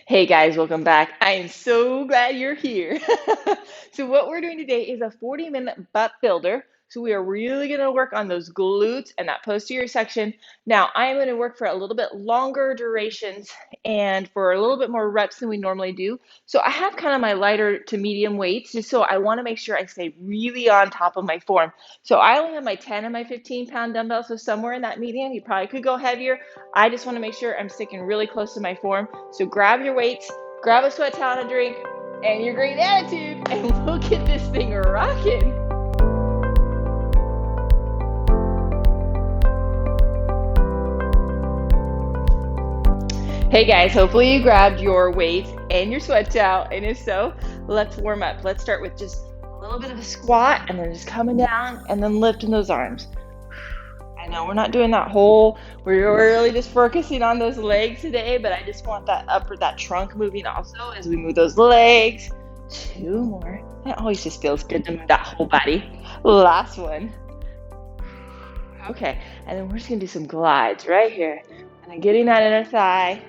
Hey guys, welcome back. I am so glad you're here. So what we're doing today is a 40-minute butt builder. So we are really going to work on those glutes and that posterior section. Now, I am going to work for a little bit longer durations and for a little bit more reps than we normally do. So I have kind of my lighter to medium weights, just so I want to make sure I stay really on top of my form. So I only have my 10 and my 15-pound dumbbells, so somewhere in that medium. You probably could go heavier. I just want to make sure I'm sticking really close to my form. So grab your weights, grab a sweat towel and a drink, and your great attitude, and we'll get this thing rocking. Hey guys, hopefully you grabbed your weights and your sweat towel, and if so, let's warm up. Let's start with just a little bit of a squat, and then just coming down, and then lifting those arms. I know we're not doing that whole, we're really just focusing on those legs today, but I just want that trunk moving also as we move those legs. 2 more. It always just feels good to move that whole body. Last one. Okay, and then we're just gonna do some glides right here. And then getting that inner thigh.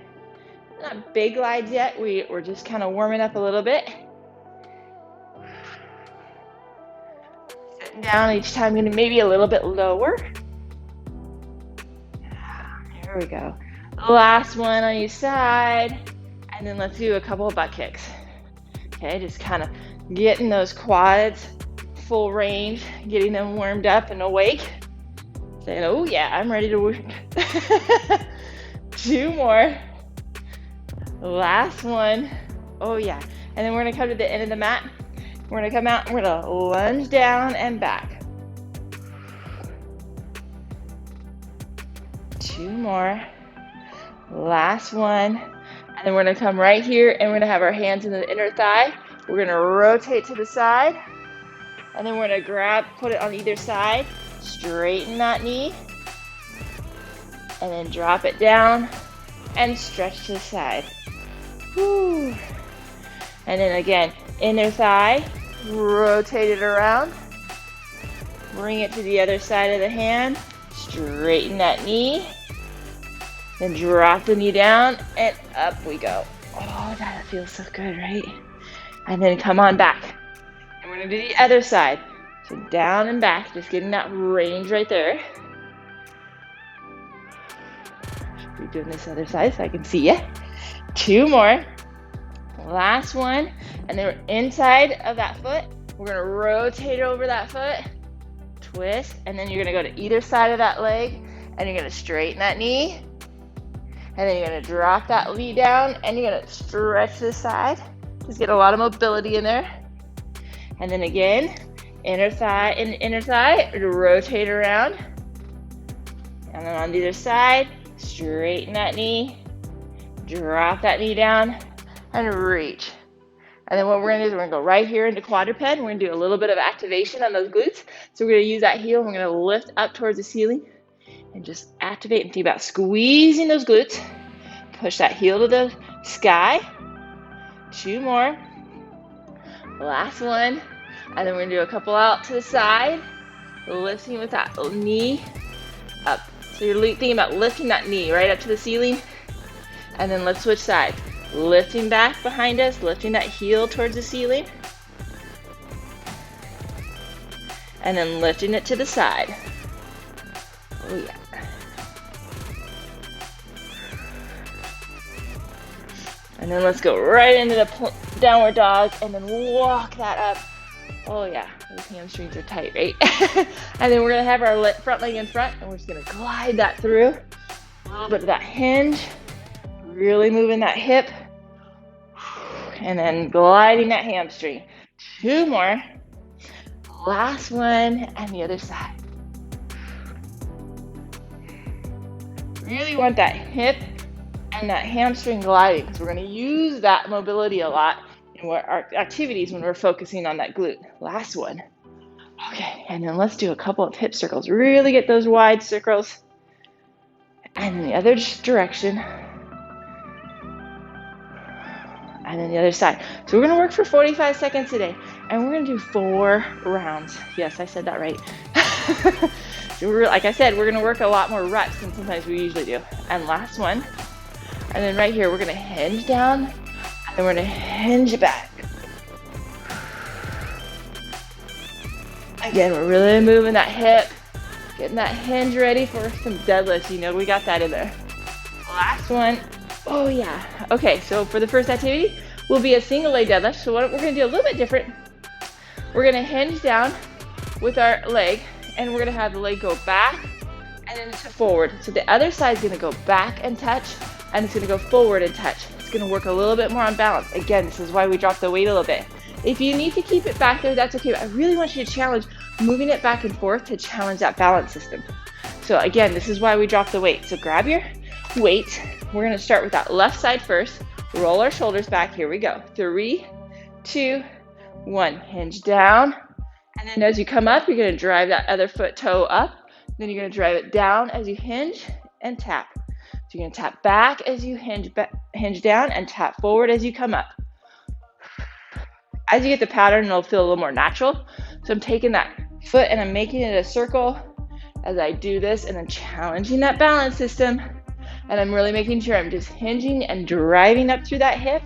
Not big glides yet, we're just kind of warming up a little bit. Sitting down each time, gonna maybe a little bit lower. There we go. Last one on each side. And then let's do a couple of butt kicks. Okay, just kind of getting those quads full range, getting them warmed up and awake. Saying, oh yeah, I'm ready to work. 2 more. Last one. Oh yeah. And then we're gonna come to the end of the mat. We're gonna come out and we're gonna lunge down and back. 2 more. Last one. And then we're gonna come right here and we're gonna have our hands in the inner thigh. We're gonna rotate to the side. And then we're gonna put it on either side, straighten that knee, and then drop it down and stretch to the side. Whew. And then again, inner thigh, rotate it around, bring it to the other side of the hand, straighten that knee, then drop the knee down, and up we go. Oh, that feels so good, right? And then come on back. And we're gonna do the other side. So down and back, just getting that range right there. Should be doing this other side so I can see you. 2 more. Last one. And then we're inside of that foot. We're gonna rotate over that foot, twist, and then you're gonna go to either side of that leg, and you're gonna straighten that knee. And then you're gonna drop that knee down, and you're gonna stretch to the side. Just get a lot of mobility in there. And then again, inner thigh, rotate around. And then on the other side, straighten that knee, drop that knee down, and reach. And then what we're gonna do is we're gonna go right here into quadruped. We're gonna do a little bit of activation on those glutes. So we're gonna use that heel, and we're gonna lift up towards the ceiling and just activate and think about squeezing those glutes. Push that heel to the sky. 2 more. Last one. And then we're gonna do a couple out to the side, lifting with that knee up. So you're thinking about lifting that knee right up to the ceiling. And then let's switch sides. Lifting back behind us, lifting that heel towards the ceiling. And then lifting it to the side. Oh yeah. And then let's go right into the downward dog and then walk that up. Oh yeah, those hamstrings are tight, right? And then we're gonna have our front leg in front, and we're just gonna glide that through. A little bit of that hinge, really moving that hip, and then gliding that hamstring. 2 more. Last one, and the other side. Really want that hip and that hamstring gliding, because we're gonna use that mobility a lot in our activities when we're focusing on that glute. Last one. Okay, and then let's do a couple of hip circles. Really get those wide circles. And then the other direction. And then the other side. So we're gonna work for 45 seconds today, and we're gonna do 4 rounds. Yes, I said that right. So like I said, we're gonna work a lot more reps than sometimes we usually do. And last one. And then right here, we're gonna hinge down And we're gonna hinge back. Again, we're really moving that hip, getting that hinge ready for some deadlifts. You know we got that in there. Last one. Oh yeah. Okay, so for the first activity, will be a single leg deadlift. So what we're gonna do a little bit different. We're gonna hinge down with our leg, and we're gonna have the leg go back and then to forward. So the other side's gonna go back and touch, and it's gonna go forward and touch. It's gonna work a little bit more on balance. Again, this is why we drop the weight a little bit. If you need to keep it back there, that's okay. But I really want you to challenge moving it back and forth to challenge that balance system. So again, this is why we drop the weight. So grab your weight. We're gonna start with that left side first. Roll our shoulders back. Here we go. 3, 2, 1. Hinge down. And then as you come up, you're gonna drive that other foot toe up. Then you're gonna drive it down as you hinge and tap. So you're gonna tap back as you hinge down and tap forward as you come up. As you get the pattern, it'll feel a little more natural. So I'm taking that foot and I'm making it a circle as I do this, and I'm challenging that balance system. And I'm really making sure I'm just hinging and driving up through that hip.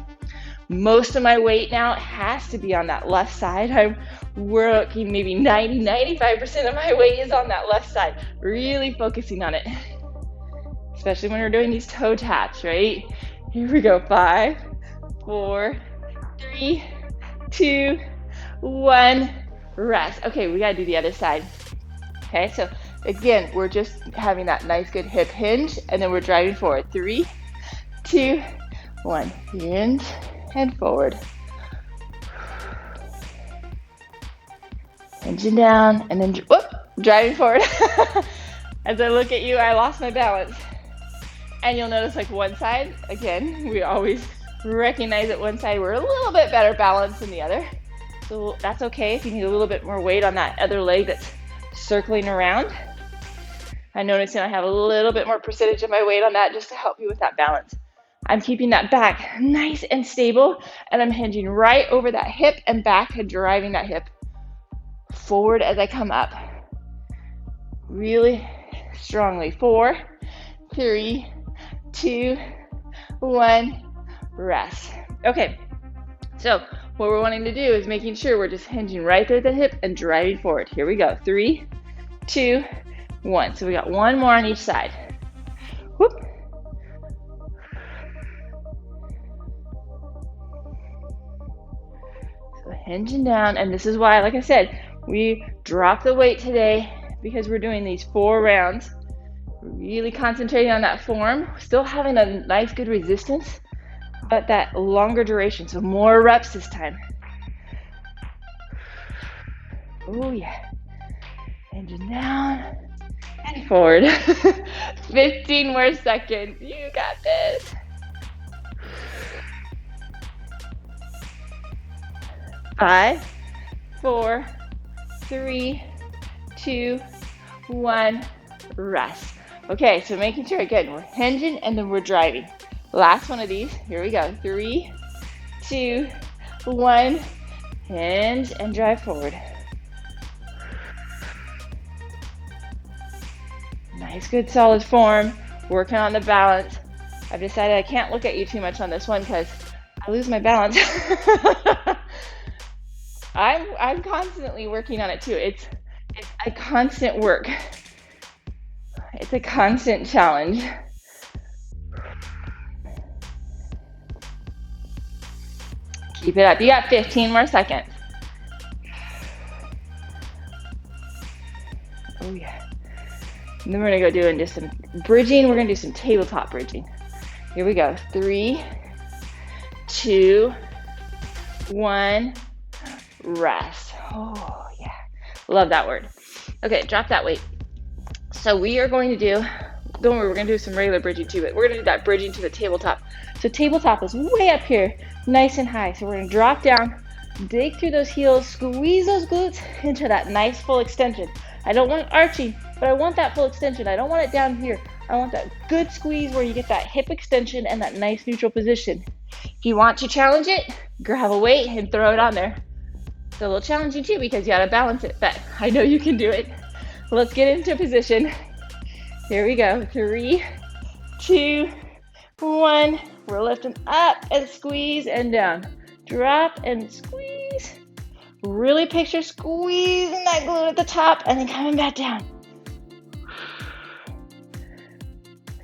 Most of my weight now has to be on that left side. I'm working maybe 95% of my weight is on that left side. Really focusing on it. Especially when we're doing these toe taps, right? Here we go. 5, 4, 3, 2, 1, rest. Okay, we gotta do the other side. Okay, so again, we're just having that nice good hip hinge, and then we're driving forward. 3, 2, 1, hinge and forward. Hinging down, and then whoop, driving forward. As I look at you, I lost my balance. And you'll notice like one side, again, we always recognize that one side we're a little bit better balanced than the other. So that's okay if you need a little bit more weight on that other leg that's circling around. I'm noticing I have a little bit more percentage of my weight on that just to help you with that balance. I'm keeping that back nice and stable, and I'm hinging right over that hip and back and driving that hip forward as I come up. Really strongly. 4, 3, 2, 1. Rest. Okay, so what we're wanting to do is making sure we're just hinging right there at the hip and driving forward. Here we go. 3, 2, 1. So we got one more on each side. Whoop. So hinging down, and this is why, like I said, we drop the weight today because we're doing these 4 rounds. Really concentrating on that form, still having a nice good resistance, but that longer duration, so more reps this time. Oh yeah. Hinging down and forward. 15 more seconds. You got this. Five, 4, 3, 2, 1. Rest. Okay, so making sure again we're hinging and then we're driving. Last one of these. Here we go. 3, 2, 1. Hinge and drive forward. Nice, good, solid form. Working on the balance. I've decided I can't look at you too much on this one because I lose my balance. I'm constantly working on it too. It's a constant work. It's a constant challenge. Keep it up. You got 15 more seconds. Oh yeah. And then we're gonna go doing just some bridging. We're gonna do some tabletop bridging. Here we go. 3, 2, 1. Rest. Oh yeah. Love that word. Okay, drop that weight. So we are going to do, don't worry, we're going to do some regular bridging too, but we're going to do that bridging to the tabletop. So tabletop is way up here, nice and high. So we're going to drop down, dig through those heels, squeeze those glutes into that nice full extension. I don't want it arching, but I want that full extension. I don't want it down here. I want that good squeeze where you get that hip extension and that nice neutral position. If you want to challenge it, grab a weight and throw it on there. It's a little challenging too because you got to balance it, but I know you can do it. Let's get into position. Here we go. 3, 2, 1. We're lifting up and squeeze and down. Drop and squeeze. Really picture squeezing that glute at the top and then coming back down.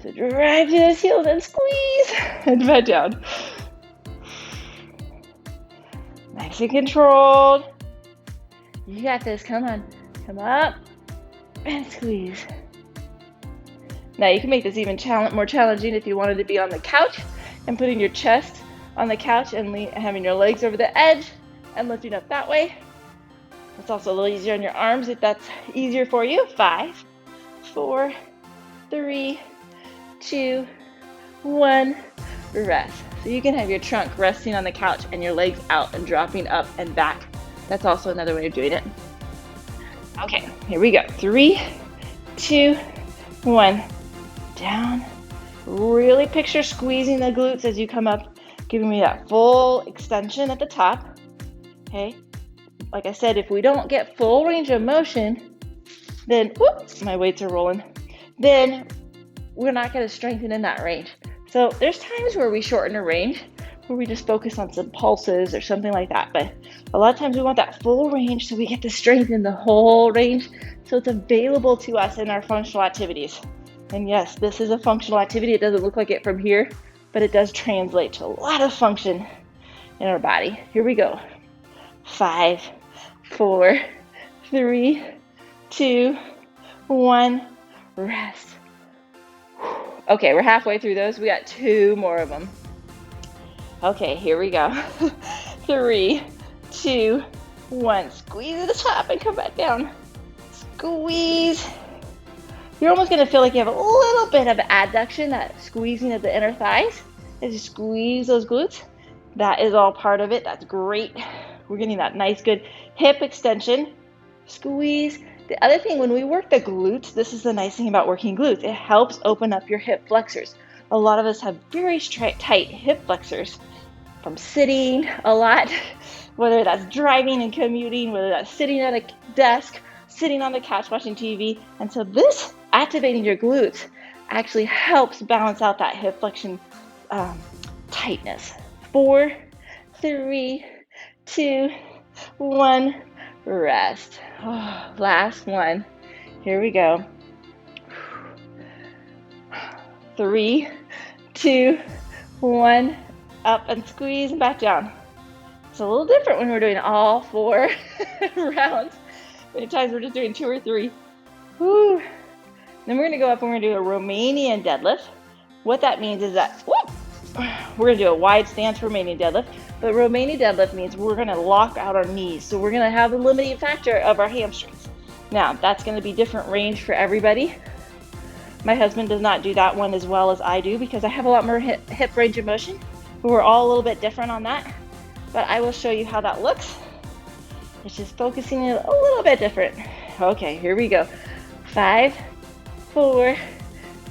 So drive to those heels and squeeze and back down. Nice and controlled. You got this, come on. Come up and squeeze. Now you can make this even more challenging if you wanted to be on the couch and putting your chest on the couch and having your legs over the edge and lifting up that way. It's also a little easier on your arms if that's easier for you. 5, 4, 3, 2, 1, rest. So you can have your trunk resting on the couch and your legs out and dropping up and back. That's also another way of doing it. Okay, here we go. 3, 2, 1, down. Really picture squeezing the glutes as you come up, giving me that full extension at the top. Okay, like I said, if we don't get full range of motion, then, whoops, my weights are rolling, then we're not going to strengthen in that range. So there's times where we shorten a range, where we just focus on some pulses or something like that. But a lot of times we want that full range so we get to strengthen the whole range so it's available to us in our functional activities. And yes, this is a functional activity. It doesn't look like it from here, but it does translate to a lot of function in our body. Here we go. 5, 4, 3, 2, 1, rest. Okay, we're halfway through those. We got 2 more of them. Okay, here we go. 3, 2, 1. Squeeze at the top and come back down. Squeeze. You're almost going to feel like you have a little bit of adduction, that squeezing of the inner thighs as you squeeze those glutes. That is all part of it. That's great. We're getting that nice, good hip extension. Squeeze. The other thing, when we work the glutes, this is the nice thing about working glutes. It helps open up your hip flexors. A lot of us have very tight hip flexors from sitting a lot, whether that's driving and commuting, whether that's sitting at a desk, sitting on the couch watching TV. And so this activating your glutes actually helps balance out that hip flexion tightness. 4, 3, 2, 1, rest. Oh, last one. Here we go. 3, 2, 1, up and squeeze and back down. It's a little different when we're doing all 4 rounds. Many times we're just doing 2 or 3. Woo. Then we're going to go up and we're going to do a Romanian deadlift. What that means is that we're going to do a wide stance Romanian deadlift. But Romanian deadlift means we're going to lock out our knees. So we're going to have the limiting factor of our hamstrings. Now, that's going to be different range for everybody. My husband does not do that one as well as I do because I have a lot more hip range of motion. We're all a little bit different on that. But I will show you how that looks. It's just focusing it a little bit different. Okay, here we go. 5, 4,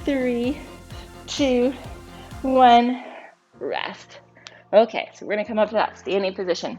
3, 2, 1, rest. Okay, so we're going to come up to that standing position.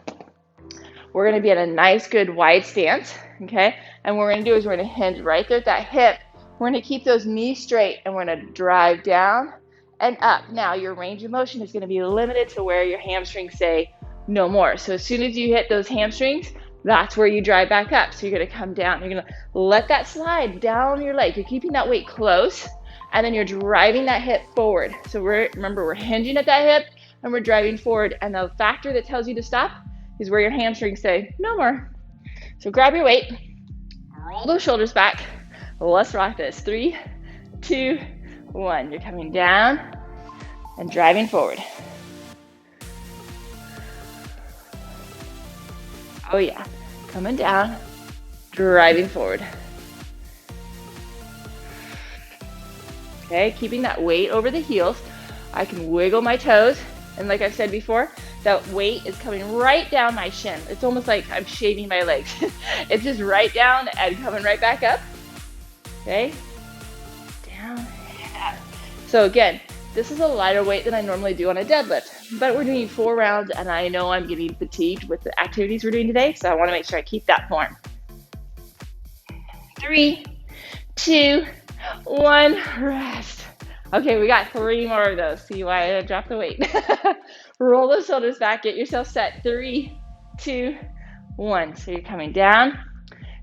We're going to be in a nice, good, wide stance, okay? And what we're going to do is we're going to hinge right there at that hip. We're going to keep those knees straight, and we're going to drive down and up. Now, your range of motion is going to be limited to where your hamstrings say no more. So as soon as you hit those hamstrings, that's where you drive back up. So you're going to come down. You're going to let that slide down your leg. You're keeping that weight close, and then you're driving that hip forward. So remember, we're hinging at that hip, and we're driving forward. And the factor that tells you to stop is where your hamstrings say, no more. So grab your weight, roll those shoulders back. Let's rock this. 3, 2, 1. You're coming down and driving forward. Oh yeah, coming down, driving forward. Okay, keeping that weight over the heels. I can wiggle my toes. And like I said before, that weight is coming right down my shin. It's almost like I'm shaving my legs. It's just right down and coming right back up. Okay, down and up. So again, this is a lighter weight than I normally do on a deadlift, but we're doing 4 rounds and I know I'm getting fatigued with the activities we're doing today, so I want to make sure I keep that form. 3, 2, 1, rest. Okay, we got 3 more of those. See why I dropped the weight. Roll those shoulders back. Get yourself set. 3, 2, 1. So you're coming down.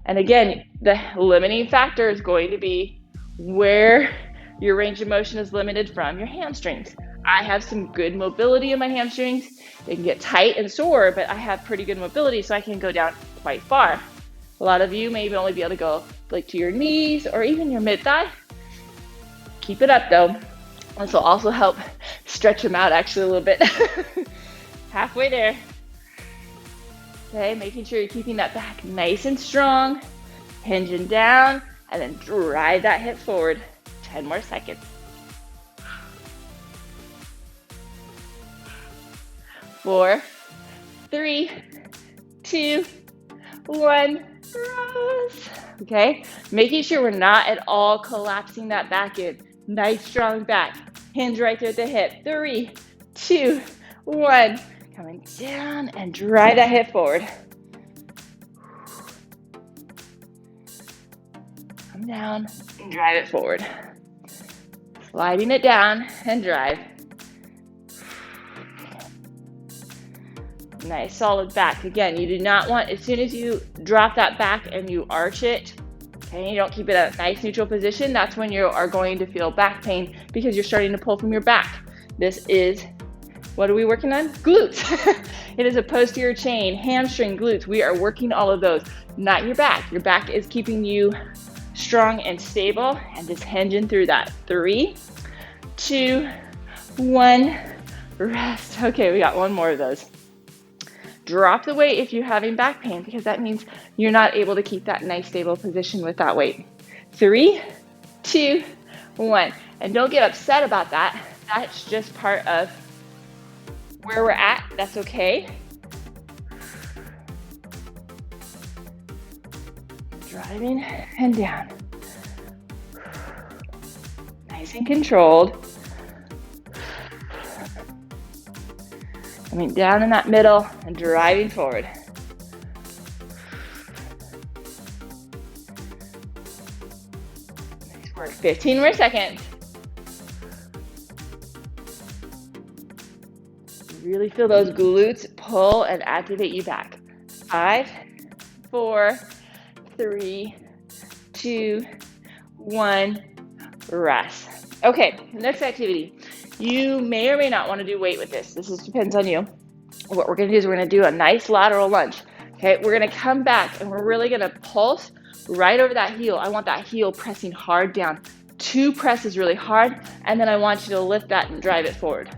And again, the limiting factor is going to be where your range of motion is limited from your hamstrings. I have some good mobility in my hamstrings. They can get tight and sore, but I have pretty good mobility, so I can go down quite far. A lot of you may only be able to go like to your knees or even your mid-thigh. Keep it up though. This will also help stretch them out actually a little bit. Halfway there. Okay, making sure you're keeping that back nice and strong, hinging down, and then drive that hip forward. 10 more seconds. 4, 3, 2, 1, rest. Okay, making sure we're not at all collapsing that back in. Nice strong back. Hinge right there at the hip. 3, 2, 1. Coming down and drive that hip forward. Come down and drive it forward. Sliding it down and drive. Nice solid back. Again, you do not want, as soon as you drop that back and you arch it, okay, you don't keep it at a nice neutral position, that's when you are going to feel back pain because you're starting to pull from your back. This is, what are we working on? Glutes. It is a posterior chain, hamstring, glutes. We are working all of those, not your back. Your back is keeping you strong and stable and just hinging through that. 3, 2, 1, rest. Okay, we got 1 more of those. Drop the weight if you're having back pain because that means you're not able to keep that nice stable position with that weight. 3, 2, 1. And don't get upset about that. That's just part of where we're at. That's okay. Driving and down. Nice and controlled. Coming down in that middle and driving forward. Nice work. 15 more seconds. Really feel those glutes pull and activate you back. 5, 4, 3, 2, 1, rest. Okay, next activity. You may or may not want to do weight with this. This just depends on you. What we're going to do is we're going to do a nice lateral lunge. Okay, we're going to come back and we're really going to pulse right over that heel. I want that heel pressing hard down. 2 presses really hard, and then I want you to lift that and drive it forward.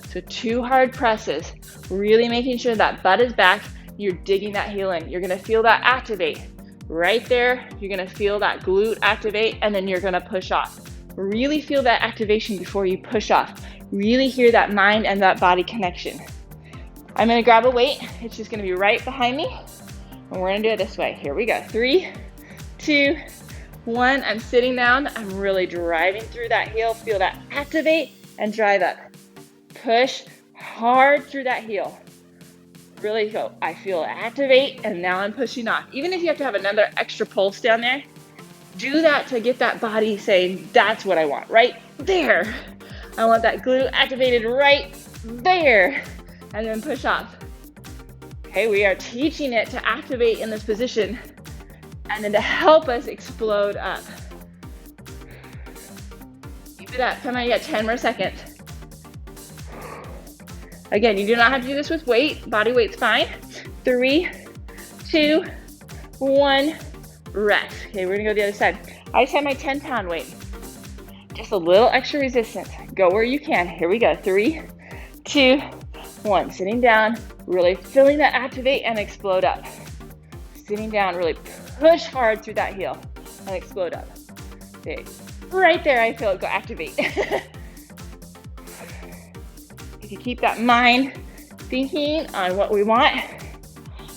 So 2 hard presses, really making sure that butt is back. You're digging that heel in. You're going to feel that activate. Right there, you're going to feel that glute activate, and then you're going to push off. Really feel that activation before you push off. Really hear that mind and that body connection. I'm going to grab a weight. It's just going to be right behind me. And we're going to do it this way. Here we go. 3, 2, 1. I'm sitting down. I'm really driving through that heel. Feel that activate and drive up. Push hard through that heel. Really go. I feel it activate, and now I'm pushing off. Even if you have to have another extra pulse down there, do that to get that body saying, that's what I want, right there. I want that glute activated right there, and then push off. Okay, we are teaching it to activate in this position, and then to help us explode up. Keep it up. Come on, you got 10 more seconds. Again, you do not have to do this with weight. Body weight's fine. 3, 2, 1, rest. Okay, we're gonna go to the other side. I just have my 10-pound weight. Just a little extra resistance. Go where you can. Here we go. 3, 2, 1. Sitting down, really feeling that activate and explode up. Sitting down, really push hard through that heel and explode up. Okay. Right there, I feel it go activate. If you keep that mind thinking on what we want,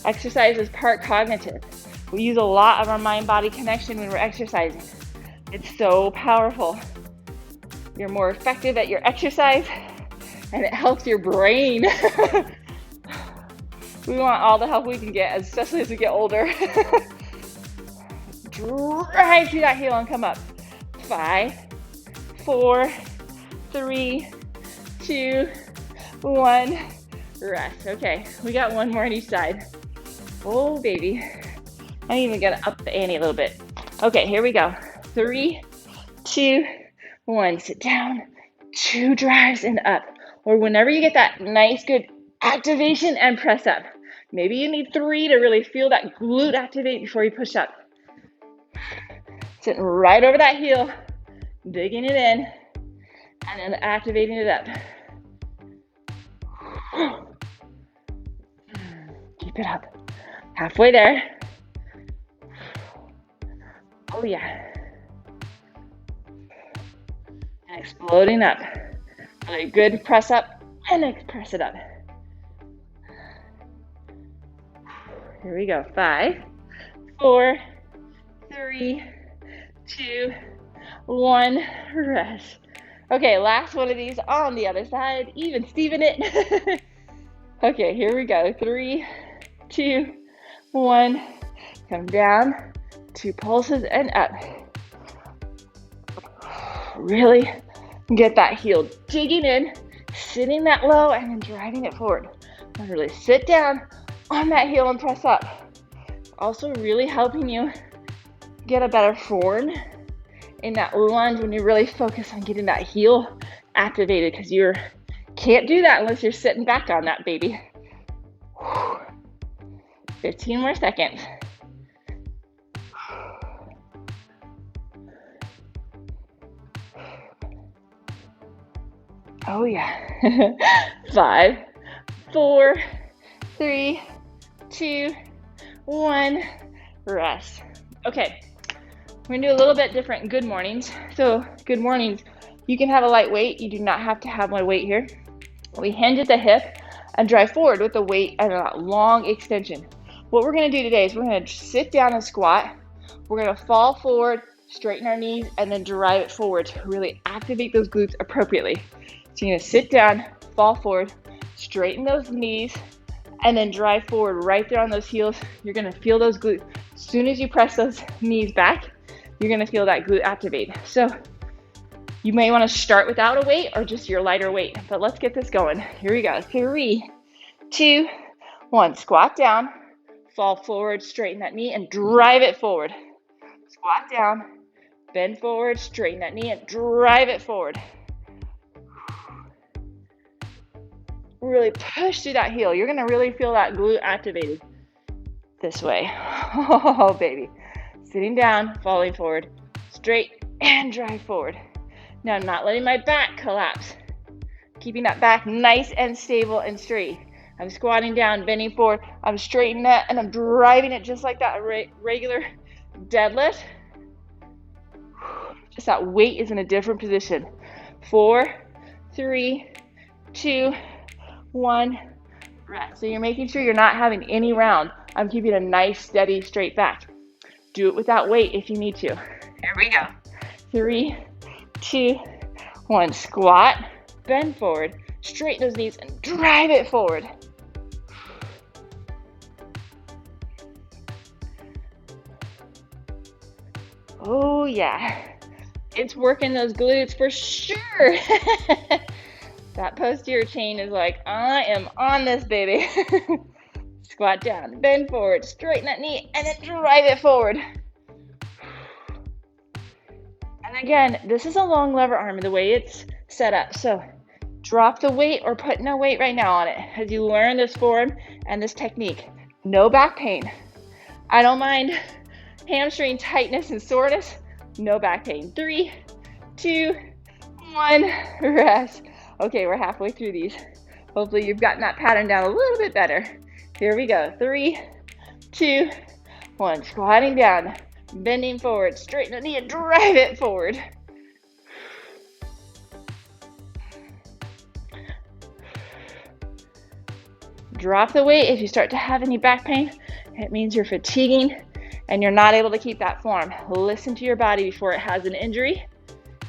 exercise is part cognitive. We use a lot of our mind-body connection when we're exercising. It's so powerful. You're more effective at your exercise, and it helps your brain. We want all the help we can get, especially as we get older. Drive through that heel and come up. 5, 4, 3, 2, 1, rest. Okay, we got one more on each side. Oh, baby. I'm even gonna up the ante a little bit. Okay, here we go. 3, 2, 1, sit down, 2 drives and up. Or whenever you get that nice, good activation and press up. Maybe you need 3 to really feel that glute activate before you push up. Sitting right over that heel, digging it in, and then activating it up. Keep it up. Halfway there. Oh yeah. And exploding up. Really good press up and press it up. Here we go. 5, 4, 3, 2, 1, rest. Okay, last one of these on the other side. Even Steven it. Okay, here we go. 3, 2, 1. Come down. 2 pulses and up. Really get that heel digging in, sitting that low, and then driving it forward. And really sit down on that heel and press up. Also really helping you get a better form in that lunge when you really focus on getting that heel activated, because you can't do that unless you're sitting back on that baby. 15 more seconds. Oh yeah. 5, 4, 3, 2, 1, rest. Okay, we're gonna do a little bit different good mornings. So good mornings, you can have a light weight. You do not have to have my weight here. We hinge at the hip and drive forward with the weight and a long extension. What we're gonna do today is we're gonna sit down and squat. We're gonna fall forward, straighten our knees, and then drive it forward to really activate those glutes appropriately. So you're gonna sit down, fall forward, straighten those knees, and then drive forward right there on those heels. You're gonna feel those glutes. As soon as you press those knees back, you're gonna feel that glute activate. So you may wanna start without a weight or just your lighter weight, but let's get this going. Here we go. 3, 2, 1. Squat down, fall forward, straighten that knee, and drive it forward. Squat down, bend forward, straighten that knee, and drive it forward. Really push through that heel. You're gonna really feel that glute activated this way. Oh, baby. Sitting down, falling forward, straight, and drive forward. Now I'm not letting my back collapse. Keeping that back nice and stable and straight. I'm squatting down, bending forward. I'm straightening that, and I'm driving it just like that regular deadlift. Just that weight is in a different position. 4, 3, 2, 1, rest. So you're making sure you're not having any round. I'm keeping a nice, steady, straight back. Do it without weight if you need to. Here we go. 3, 2, 1. Squat, bend forward, straighten those knees, and drive it forward. Oh yeah, it's working those glutes for sure. That posterior chain is like, I am on this, baby. Squat down, bend forward, straighten that knee, and then drive it forward. And again, this is a long lever arm the way it's set up. So drop the weight or put no weight right now on it as you learn this form and this technique. No back pain. I don't mind hamstring tightness and soreness. No back pain. 3, 2, 1, rest. Okay, we're halfway through these. Hopefully you've gotten that pattern down a little bit better. Here we go. 3, 2, 1. Squatting down, bending forward, straighten the knee and drive it forward. Drop the weight if you start to have any back pain. It means you're fatiguing and you're not able to keep that form. Listen to your body before it has an injury.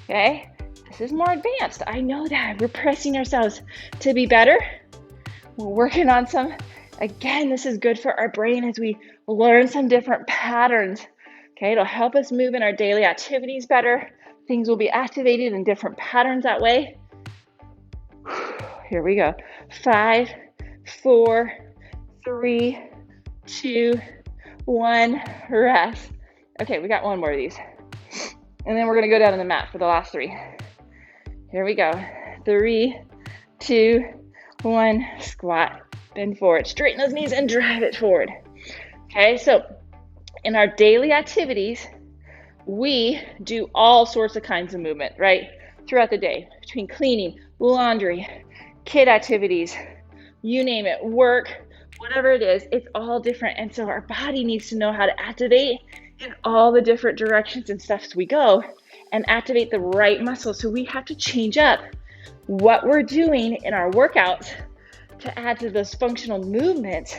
Okay? This is more advanced. I know that. We're pressing ourselves to be better. We're working on some. Again, this is good for our brain as we learn some different patterns. Okay, it'll help us move in our daily activities better. Things will be activated in different patterns that way. Here we go. 5, 4, 3, 2, 1, rest. Okay, we got one more of these. And then we're gonna go down on the mat for the last 3. Here we go. 3, 2, 1, squat, bend forward, straighten those knees and drive it forward. Okay, so in our daily activities, we do all sorts of kinds of movement, right? Throughout the day, between cleaning, laundry, kid activities, you name it, work, whatever it is, it's all different. And so our body needs to know how to activate in all the different directions and stuff as we go and activate the right muscles. So we have to change up what we're doing in our workouts to add to those functional movements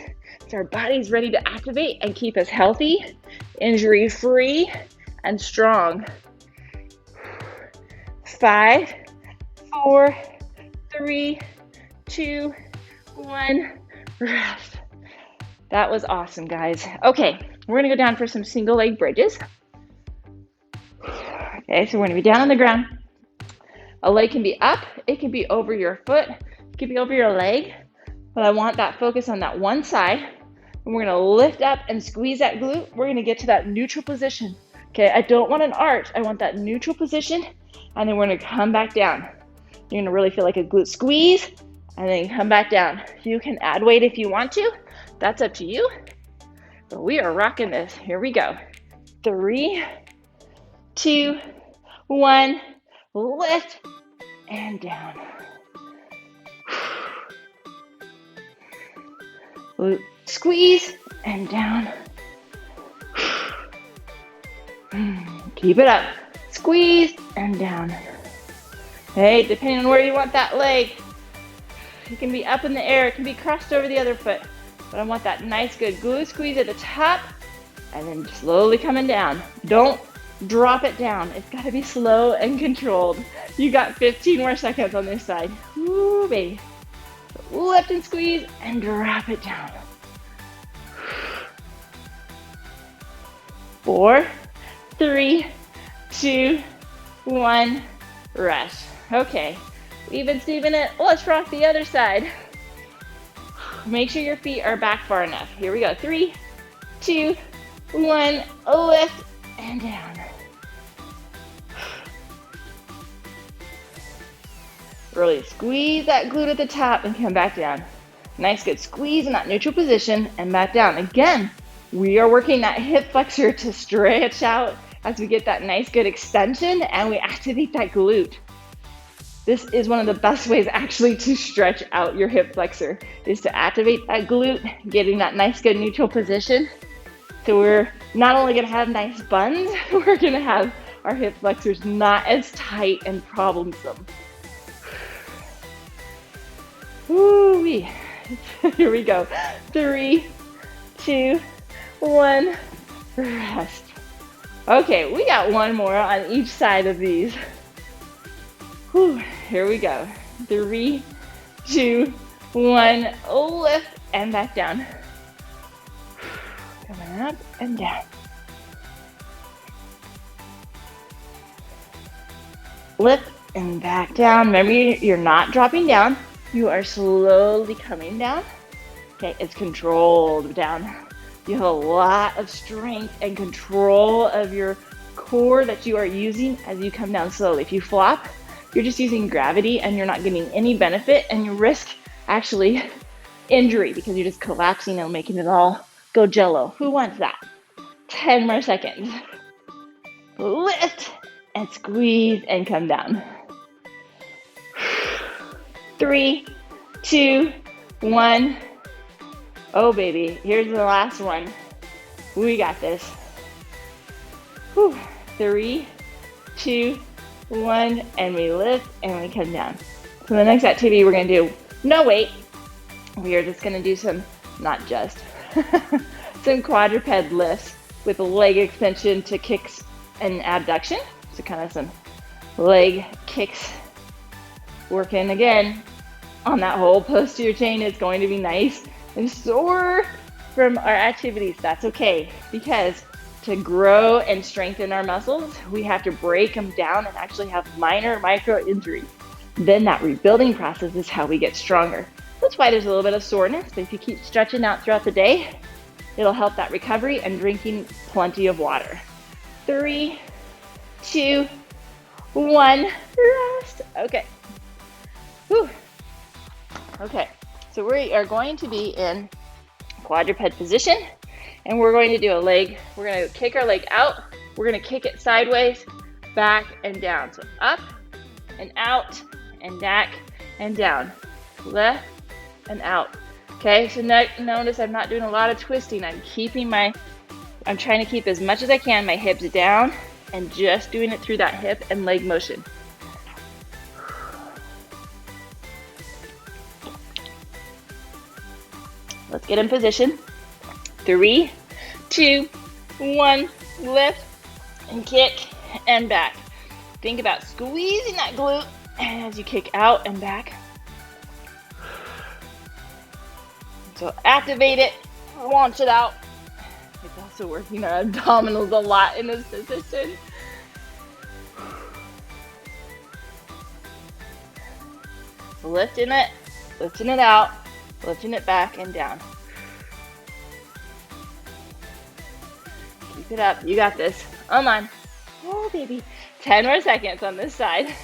so our body's ready to activate and keep us healthy, injury-free, and strong. 5, 4, 3, 2, 1, rest. That was awesome, guys. Okay, we're gonna go down for some single leg bridges. Okay, so we're gonna be down on the ground. A leg can be up, it can be over your foot, it can be over your leg, but I want that focus on that one side. And we're gonna lift up and squeeze that glute. We're gonna get to that neutral position. Okay, I don't want an arch, I want that neutral position, and then we're gonna come back down. You're gonna really feel like a glute squeeze, and then come back down. You can add weight if you want to, that's up to you, but we are rocking this. Here we go. 3, 2, 1, lift, and down. Squeeze, and down. Keep it up. Squeeze, and down. Hey, depending on where you want that leg, it can be up in the air, it can be crossed over the other foot, but I want that nice good glute squeeze at the top, and then slowly coming down. Don't drop it down. It's got to be slow and controlled. You got 15 more seconds on this side. Woo, baby. Lift and squeeze and drop it down. 4, 3, 2, 1, rest. Okay, even Steven it. Let's rock the other side. Make sure your feet are back far enough. Here we go. 3, 2, 1, lift and down. Really squeeze that glute at the top and come back down. Nice good squeeze in that neutral position and back down. Again, we are working that hip flexor to stretch out as we get that nice good extension and we activate that glute. This is one of the best ways actually to stretch out your hip flexor, is to activate that glute, getting that nice good neutral position. So we're not only gonna have nice buns, we're gonna have our hip flexors not as tight and problemsome. Woo-wee. Here we go. 3, 2, 1, rest. Okay, we got one more on each side of these. Whew, here we go. 3, 2, 1, lift and back down. Coming up and down. Lift and back down. Remember, you're not dropping down. You are slowly coming down. Okay, it's controlled down. You have a lot of strength and control of your core that you are using as you come down slowly. If you flop, you're just using gravity and you're not getting any benefit, and you risk actually injury because you're just collapsing and making it all go jello. Who wants that? 10 more seconds. Lift and squeeze and come down. 3, 2, 1. Oh, baby, here's the last one. We got this. Whew. 3, 2, 1, and we lift and we come down. So the next activity we're gonna do, no weight. We are just gonna do some, not just, some quadruped lifts with leg extension to kicks and abduction. So kind of some leg kicks. Working again on that whole posterior chain is going to be nice and sore from our activities. That's okay, because to grow and strengthen our muscles, we have to break them down and actually have minor micro injuries. then that rebuilding process is how we get stronger. That's why there's a little bit of soreness, but if you keep stretching out throughout the day, it'll help that recovery and drinking plenty of water. 3, 2, 1, rest. Okay. Whew. Okay, so we are going to be in quadruped position, and we're going to do a leg. We're going to kick our leg out. We're going to kick it sideways, back and down. So up and out and back and down. Left and out. Okay, so notice I'm not doing a lot of twisting. I'm trying to keep as much as I can my hips down and just doing it through that hip and leg motion. Let's get in position. 3, 2, 1, lift and kick and back. Think about squeezing that glute as you kick out and back. So activate it, launch it out. It's also working our abdominals a lot in this position. Lifting it out, lifting it back and down. Keep it up, you got this. Come on. Oh, baby. 10 more seconds on this side.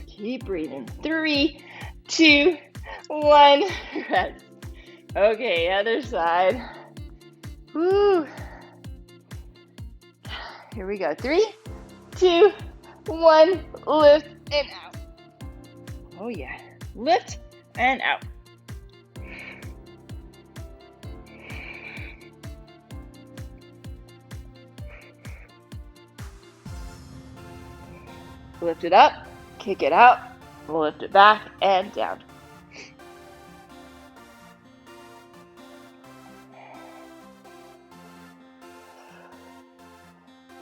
Keep breathing. 3, 2, 1, rest. Okay, other side. Woo. Here we go. 3, 2, 1, lift and out. Oh yeah, lift and out. Lift it up, kick it out, lift it back and down.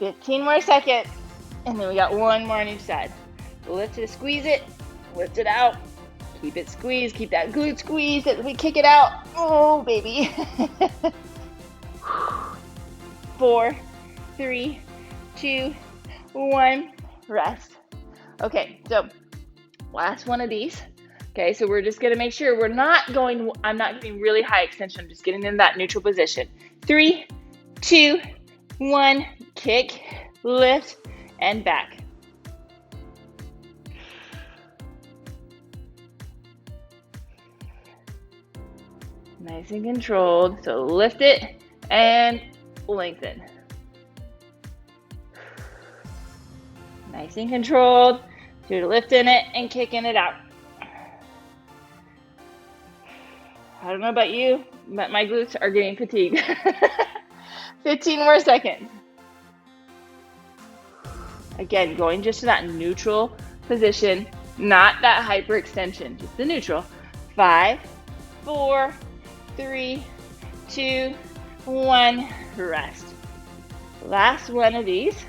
$15 more seconds, and then we got one more on each side. Lift it, squeeze it, lift it out, keep it squeezed, keep that glute squeezed as we kick it out. Oh, baby. 4, 3, 2, 1, rest. Okay, so last one of these. Okay, so we're just gonna make sure I'm not getting really high extension. I'm just getting in that neutral position. 3, 2, 1, kick, lift, and back. Nice and controlled. So lift it and lengthen. Nice and controlled. So you're lifting it and kicking it out. I don't know about you, but my glutes are getting fatigued. 15 more seconds. Again, going just to that neutral position, not that hyperextension, just the neutral. 5, 4, 3, 2, 1, rest. Last one of these,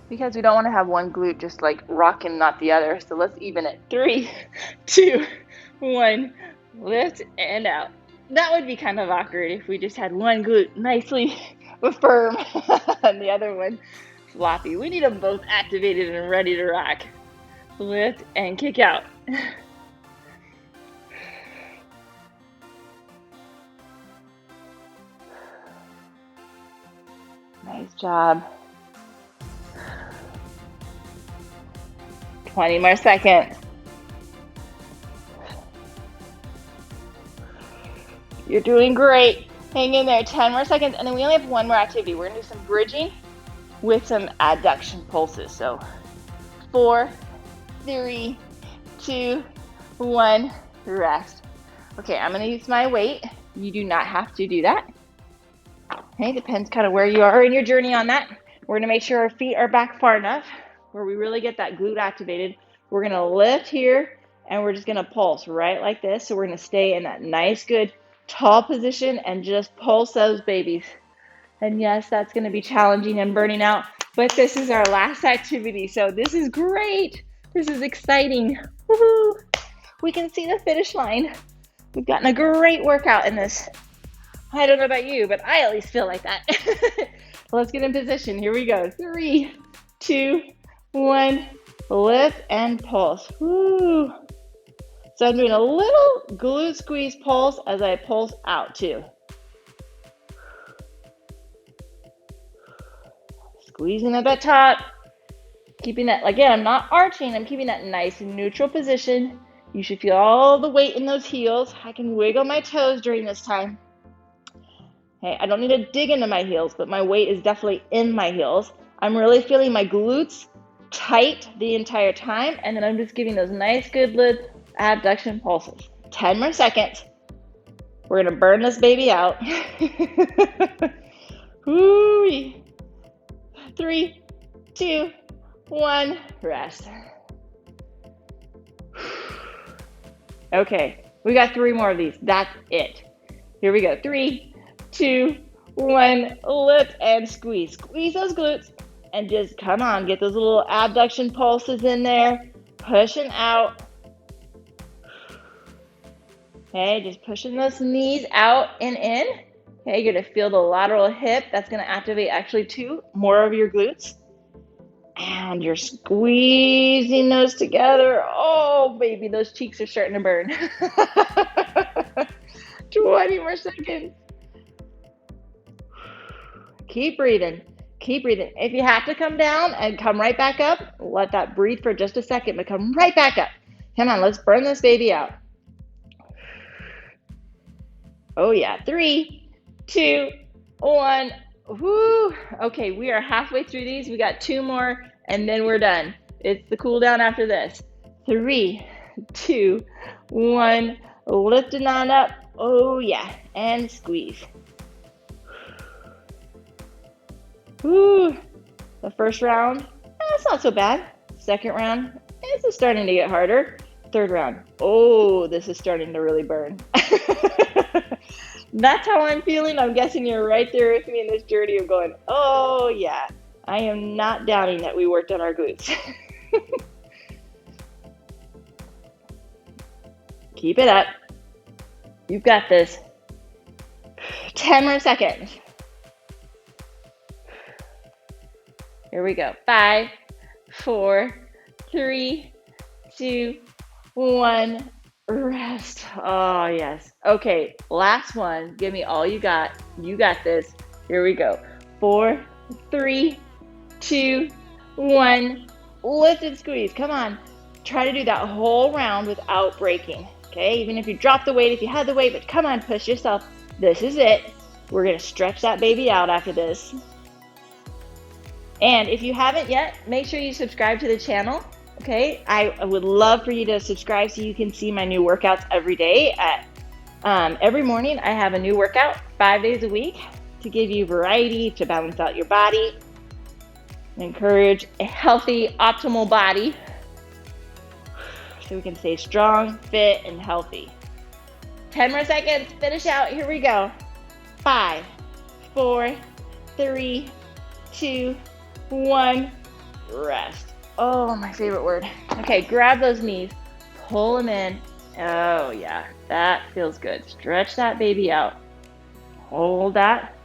because we don't want to have one glute just like rocking, not the other. So let's even it. 3, 2, 1, lift and out. That would be kind of awkward if we just had one glute nicely firm and the other one floppy. We need them both activated and ready to rock. Lift and kick out. Nice job. 20 more seconds. You're doing great. Hang in there. 10 more seconds. And then we only have one more activity. We're going to do some bridging with some adduction pulses. So 4, 3, 2, 1, rest. Okay, I'm going to use my weight. You do not have to do that. Okay, depends kind of where you are in your journey on that. We're going to make sure our feet are back far enough where we really get that glute activated. We're going to lift here and we're just going to pulse right like this. So we're going to stay in that nice, good, tall position and just pulse those babies. And yes, that's going to be challenging and burning out, but this is our last activity. So this is great. This is exciting. Woohoo! We can see the finish line. We've gotten a great workout in this. I don't know about you, but I at least feel like that. Let's get in position. Here we go. 3, 2, 1. Lift and pulse. Woo. So I'm doing a little glute squeeze pulse as I pulse out too. Squeezing at the top. Keeping that, again, I'm not arching. I'm keeping that nice and neutral position. You should feel all the weight in those heels. I can wiggle my toes during this time. Okay, I don't need to dig into my heels, but my weight is definitely in my heels. I'm really feeling my glutes tight the entire time, and then I'm just giving those nice, good abduction pulses. 10 more seconds. We're gonna burn this baby out. Woo! 3, 2, 1, rest. Okay, we got 3 more of these. That's it. Here we go. 3, 2, 1, lift and squeeze. Squeeze those glutes and just come on, get those little abduction pulses in there, pushing out. Okay, just pushing those knees out and in. Okay, you're gonna feel the lateral hip. That's gonna activate actually 2 more of your glutes. And you're squeezing those together. Oh, baby, those cheeks are starting to burn. 20 more seconds. Keep breathing. Keep breathing. If you have to come down and come right back up, let that breathe for just a second, but come right back up. Come on, let's burn this baby out. Oh, yeah. 3, 2, 1. Woo. Okay, we are halfway through these. We got 2 more, and then we're done. It's the cool down after this. 3, 2, 1. Lifting on up. Oh, yeah. And squeeze. Woo. The first round, it's not so bad. Second round, it's starting to get harder. Third round, oh, this is starting to really burn. That's how I'm feeling. I'm guessing you're right there with me in this journey of going, oh yeah, I am not doubting that we worked on our glutes. Keep it up. You've got this. 10 more seconds. Here we go. 5, 4, 3, 2, 1. Rest. Oh, yes. Okay, last one. Give me all you got. You got this. Here we go. 4, 3, 2, 1. Lift and squeeze. Come on. Try to do that whole round without breaking. Okay, even if you drop the weight, if you had the weight, but come on, push yourself. This is it. We're going to stretch that baby out after this. And if you haven't yet, make sure you subscribe to the channel. Okay, I would love for you to subscribe so you can see my new workouts every day. Every morning I have a new workout 5 days a week to give you variety, to balance out your body, encourage a healthy, optimal body so we can stay strong, fit, and healthy. 10 more seconds, finish out, here we go. 5, 4, 3, 2, 1, rest. Oh, my favorite word. Okay, grab those knees, pull them in. Oh yeah, that feels good. Stretch that baby out. Hold that.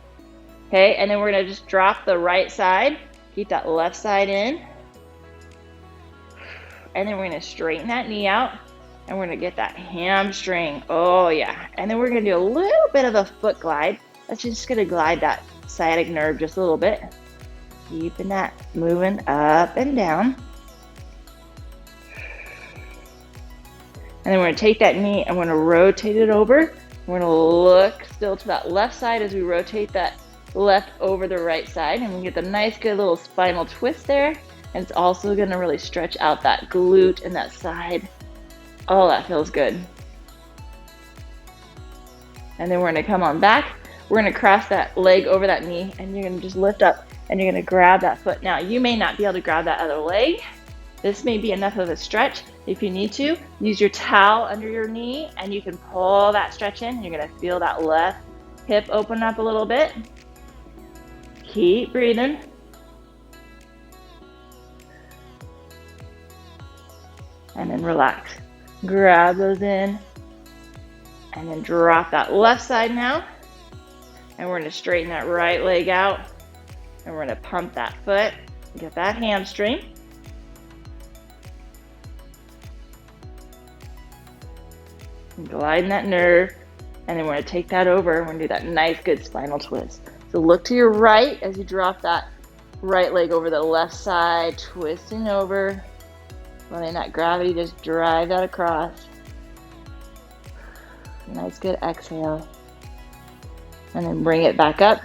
Okay, and then we're gonna just drop the right side. Keep that left side in. And then we're gonna straighten that knee out. And we're gonna get that hamstring. Oh yeah. And then we're gonna do a little bit of a foot glide. That's just gonna glide that sciatic nerve just a little bit. Keeping that moving up and down. And then we're going to take that knee and we're going to rotate it over. We're going to look still to that left side as we rotate that left over the right side. And we get the nice, good little spinal twist there. And it's also going to really stretch out that glute and that side. Oh, that feels good. And then we're going to come on back. We're going to cross that leg over that knee and you're going to just lift up. And you're going to grab that foot. Now, you may not be able to grab that other leg. This may be enough of a stretch. If you need to, use your towel under your knee and you can pull that stretch in. You're going to feel that left hip open up a little bit. Keep breathing. And then relax. Grab those in. And then drop that left side now. And we're going to straighten that right leg out. And we're gonna pump that foot, get that hamstring. And gliding that nerve. And then we're gonna take that over, and we're gonna do that nice, good spinal twist. So look to your right as you drop that right leg over the left side, twisting over, letting that gravity just drive that across. Nice, good exhale. And then bring it back up,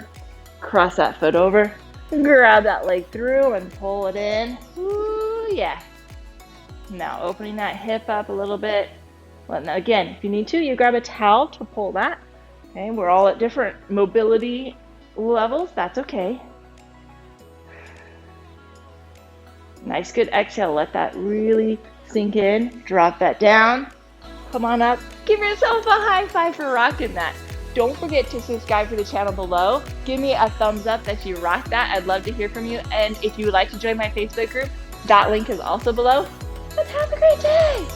cross that foot over, grab that leg through and pull it in. Ooh, yeah. Now opening that hip up a little bit. Well, now again, if you need to, you grab a towel to pull that. Okay, we're all at different mobility levels. That's okay. Nice, good exhale. Let that really sink in. Drop that down. Come on up. Give yourself a high five for rocking that. Don't forget to subscribe to the channel below. Give me a thumbs up that you rocked that. I'd love to hear from you. And if you would like to join my Facebook group, that link is also below. But have a great day.